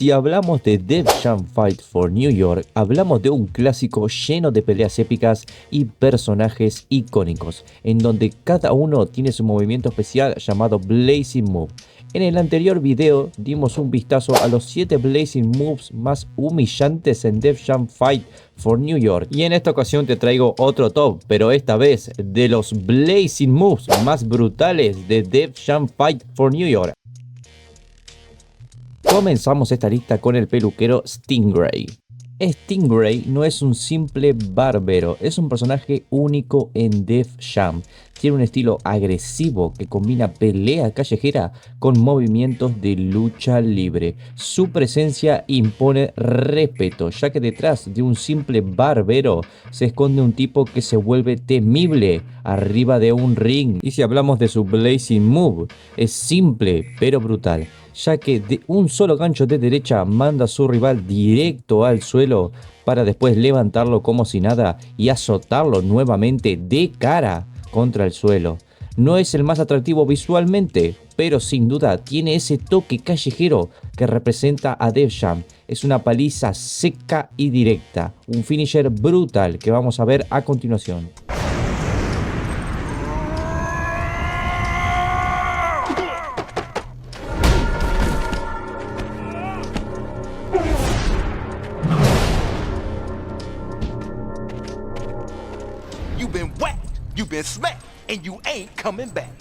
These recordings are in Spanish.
Si hablamos de Def Jam Fight for New York, hablamos de un clásico lleno de peleas épicas y personajes icónicos, en donde cada uno tiene su movimiento especial llamado Blazing Move. En el anterior video dimos un vistazo a los 7 Blazing Moves más humillantes en Def Jam Fight for New York, y en esta ocasión te traigo otro top, pero esta vez de los Blazing Moves más brutales de Def Jam Fight for New York. Comenzamos esta lista con el peluquero Stingray. Stingray no es un simple barbero, es un personaje único en Def Jam. Tiene un estilo agresivo que combina pelea callejera con movimientos de lucha libre. Su presencia impone respeto, ya que detrás de un simple barbero se esconde un tipo que se vuelve temible arriba de un ring. Y si hablamos de su Blazing Move, es simple pero brutal, ya que de un solo gancho de derecha manda a su rival directo al suelo para después levantarlo como si nada y azotarlo nuevamente de cara contra el suelo. No es el más atractivo visualmente, pero sin duda tiene ese toque callejero que representa a Def Jam. Es una paliza seca y directa, un finisher brutal que vamos a ver a continuación. You've been whacked, you've been smacked, and you ain't coming back.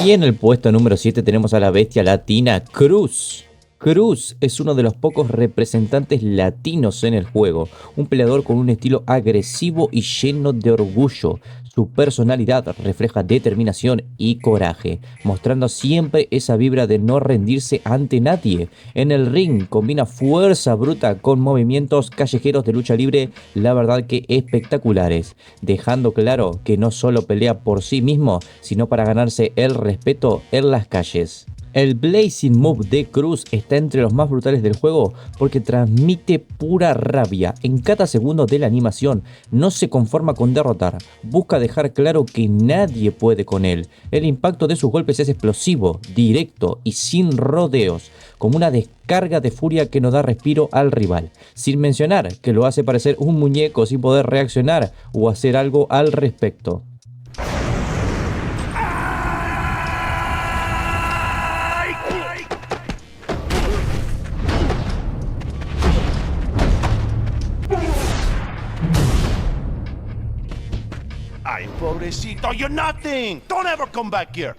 Y en el puesto número 7 tenemos a la bestia latina Cruz. Cruz es uno de los pocos representantes latinos en el juego, un peleador con un estilo agresivo y lleno de orgullo. Su personalidad refleja determinación y coraje, mostrando siempre esa vibra de no rendirse ante nadie. En el ring combina fuerza bruta con movimientos callejeros de lucha libre, la verdad que espectaculares, dejando claro que no solo pelea por sí mismo, sino para ganarse el respeto en las calles. El Blazing Move de Cruz está entre los más brutales del juego porque transmite pura rabia. En cada segundo de la animación no se conforma con derrotar, busca dejar claro que nadie puede con él. El impacto de sus golpes es explosivo, directo y sin rodeos, como una descarga de furia que no da respiro al rival, sin mencionar que lo hace parecer un muñeco sin poder reaccionar o hacer algo al respecto. Ay, pobrecito, you're nothing. Don't ever come back here.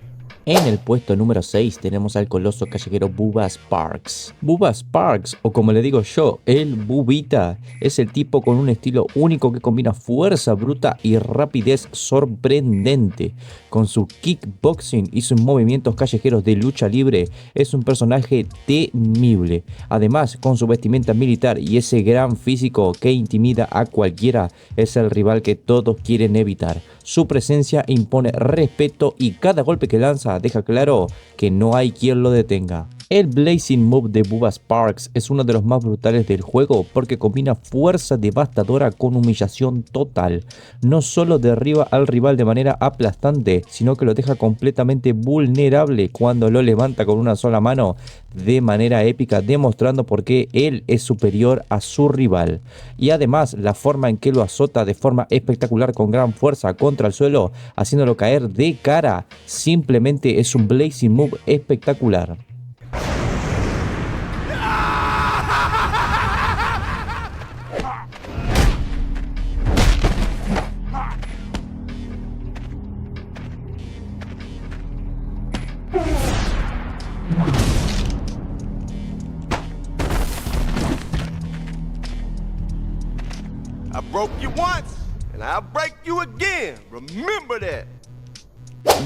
En el puesto número 6 tenemos al coloso callejero Bubba Sparxxx. Bubba Sparxxx, o como le digo yo, el Bubita, es el tipo con un estilo único que combina fuerza bruta y rapidez sorprendente. Con su kickboxing y sus movimientos callejeros de lucha libre, es un personaje temible. Además, con su vestimenta militar y ese gran físico que intimida a cualquiera, es el rival que todos quieren evitar. Su presencia impone respeto y cada golpe que lanza deja claro que no hay quien lo detenga. El Blazing Move de Bubba Sparxxx es uno de los más brutales del juego porque combina fuerza devastadora con humillación total. No solo derriba al rival de manera aplastante, sino que lo deja completamente vulnerable cuando lo levanta con una sola mano de manera épica, demostrando por qué él es superior a su rival. Y además la forma en que lo azota de forma espectacular con gran fuerza contra el suelo, haciéndolo caer de cara, simplemente es un Blazing Move espectacular. I broke you once, and I'll break you again. Remember that.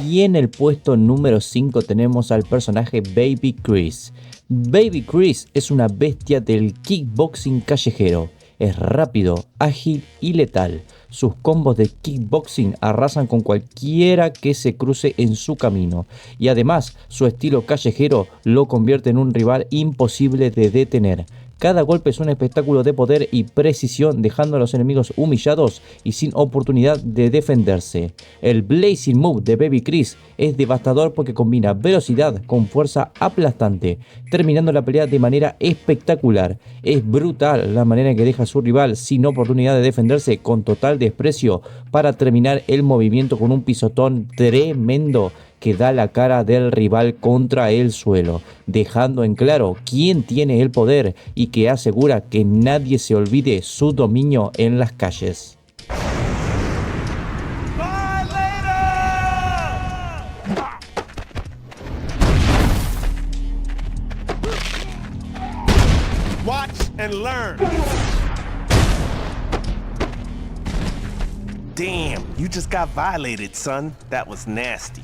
Y en el puesto número 5 tenemos al personaje Baby Chris. Baby Chris es una bestia del kickboxing callejero. Es rápido, ágil y letal. Sus combos de kickboxing arrasan con cualquiera que se cruce en su camino. Y además, su estilo callejero lo convierte en un rival imposible de detener. Cada golpe es un espectáculo de poder y precisión, dejando a los enemigos humillados y sin oportunidad de defenderse. El Blazing Move de Baby Chris es devastador porque combina velocidad con fuerza aplastante, terminando la pelea de manera espectacular. Es brutal la manera en que deja a su rival sin oportunidad de defenderse, con total desprecio, para terminar el movimiento con un pisotón tremendo que da la cara del rival contra el suelo, dejando en claro quién tiene el poder y que asegura que nadie se olvide su dominio en las calles. Watch and learn. Damn, you just got violated, son. That was nasty.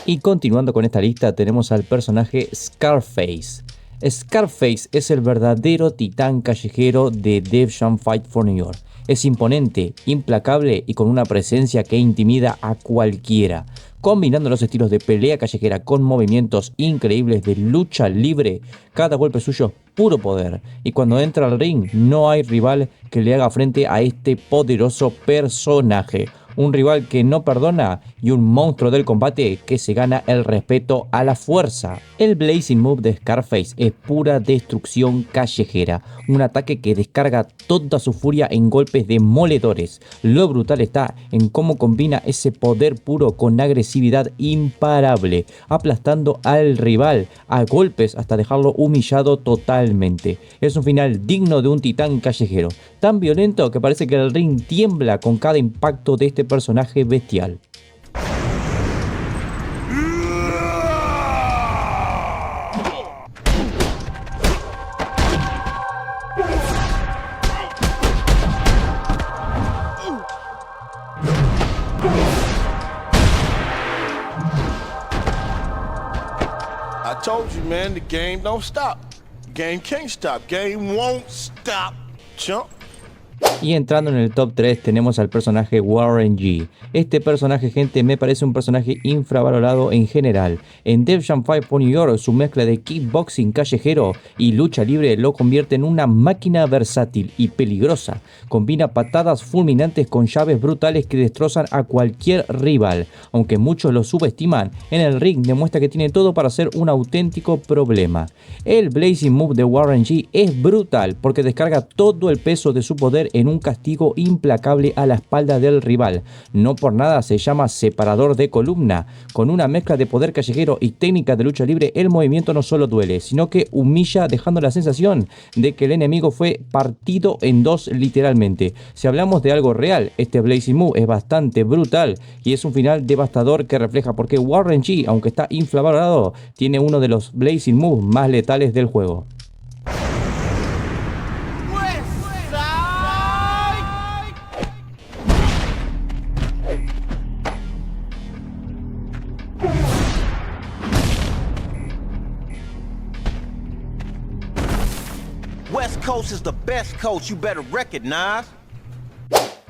Y continuando con esta lista tenemos al personaje Scarface. Scarface es el verdadero titán callejero de Def Jam Fight for New York. Es imponente, implacable y con una presencia que intimida a cualquiera. Combinando los estilos de pelea callejera con movimientos increíbles de lucha libre, cada golpe suyo es puro poder. Y cuando entra al ring no hay rival que le haga frente a este poderoso personaje. Un rival que no perdona y un monstruo del combate que se gana el respeto a la fuerza. El Blazing Move de Scarface es pura destrucción callejera, un ataque que descarga toda su furia en golpes demoledores. Lo brutal está en cómo combina ese poder puro con agresividad imparable, aplastando al rival a golpes hasta dejarlo humillado totalmente. Es un final digno de un titán callejero, tan violento que parece que el ring tiembla con cada impacto de este personaje bestial. I told you, man, the game don't stop. Game can't stop. Game won't stop, chump. Y entrando en el top 3 tenemos al personaje Warren G. Este personaje, gente, me parece un personaje infravalorado en general. En Def Jam Fight for New York, su mezcla de kickboxing callejero y lucha libre lo convierte en una máquina versátil y peligrosa. Combina patadas fulminantes con llaves brutales que destrozan a cualquier rival. Aunque muchos lo subestiman, en el ring demuestra que tiene todo para ser un auténtico problema. El Blazing Move de Warren G es brutal porque descarga todo el peso de su poder en un castigo implacable a la espalda del rival. No por nada se llama separador de columna. Con una mezcla de poder callejero y técnica de lucha libre, el movimiento no solo duele, sino que humilla, dejando la sensación de que el enemigo fue partido en dos literalmente. Si hablamos de algo real, este Blazing Move es bastante brutal y es un final devastador que refleja por qué Warren G, aunque está infravalorado, tiene uno de los Blazing Moves más letales del juego. West Coast is the best coast, you better recognize.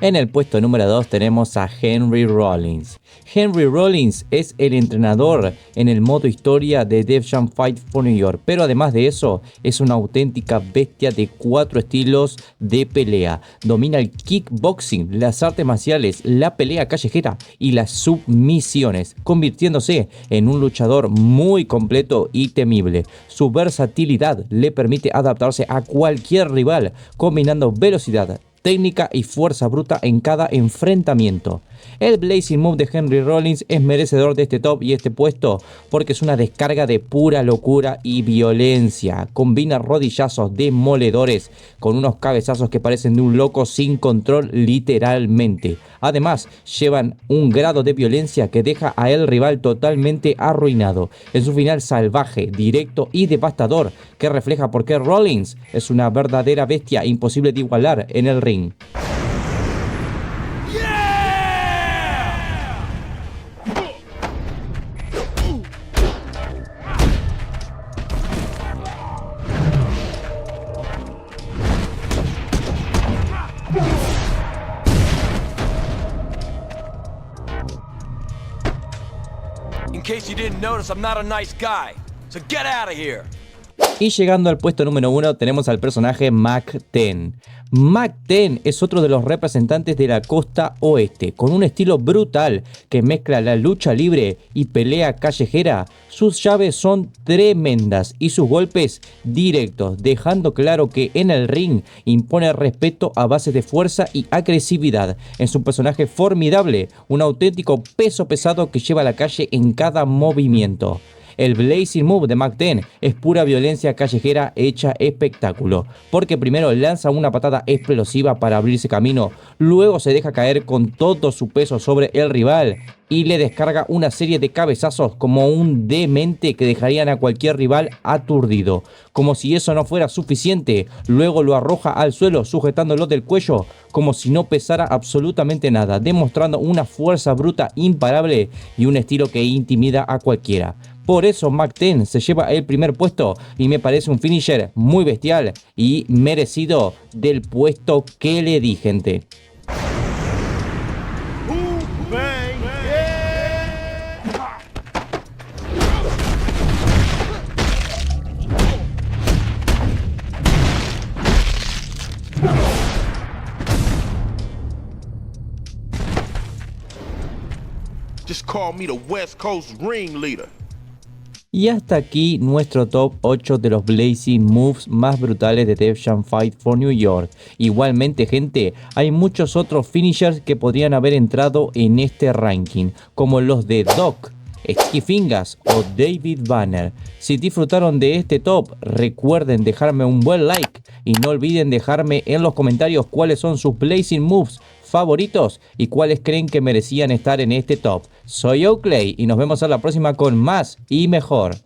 En el puesto número 2 tenemos a Henry Rollins. Henry Rollins es el entrenador en el modo historia de Def Jam Fight for New York, pero además de eso es una auténtica bestia de 4 estilos de pelea. Domina el kickboxing, las artes marciales, la pelea callejera y las submisiones, convirtiéndose en un luchador muy completo y temible. Su versatilidad le permite adaptarse a cualquier rival, combinando velocidad, técnica y fuerza bruta en cada enfrentamiento. El Blazing Move de Henry Rollins es merecedor de este top y este puesto porque es una descarga de pura locura y violencia. Combina rodillazos demoledores con unos cabezazos que parecen de un loco sin control literalmente. Además, llevan un grado de violencia que deja a el rival totalmente arruinado. Es un final salvaje, directo y devastador que refleja por qué Rollins es una verdadera bestia imposible de igualar en el ring. In case you didn't notice, I'm not a nice guy. So get out of here. Y llegando al puesto número 1 tenemos al personaje Mack 10. Mack 10 es otro de los representantes de la costa oeste, con un estilo brutal que mezcla la lucha libre y pelea callejera. Sus llaves son tremendas y sus golpes directos, dejando claro que en el ring impone respeto a base de fuerza y agresividad. Es un personaje formidable, un auténtico peso pesado que lleva a la calle en cada movimiento. El Blazing Move de Mack 10 es pura violencia callejera hecha espectáculo, porque primero lanza una patada explosiva para abrirse camino, luego se deja caer con todo su peso sobre el rival y le descarga una serie de cabezazos como un demente que dejarían a cualquier rival aturdido. Como si eso no fuera suficiente, luego lo arroja al suelo sujetándolo del cuello como si no pesara absolutamente nada, demostrando una fuerza bruta imparable y un estilo que intimida a cualquiera. Por eso Mack 10 se lleva el primer puesto y me parece un finisher muy bestial y merecido del puesto que le di, gente. Just call me the West Coast ringleader. Y hasta aquí nuestro top 8 de los Blazing Moves más brutales de Def Jam Fight for New York. Igualmente, gente, hay muchos otros finishers que podrían haber entrado en este ranking, como los de Doc, Sticky Fingers o David Banner. Si disfrutaron de este top, recuerden dejarme un buen like y no olviden dejarme en los comentarios cuáles son sus Blazing Moves favoritos y cuáles creen que merecían estar en este top. Soy Oakley y nos vemos a la próxima con más y mejor.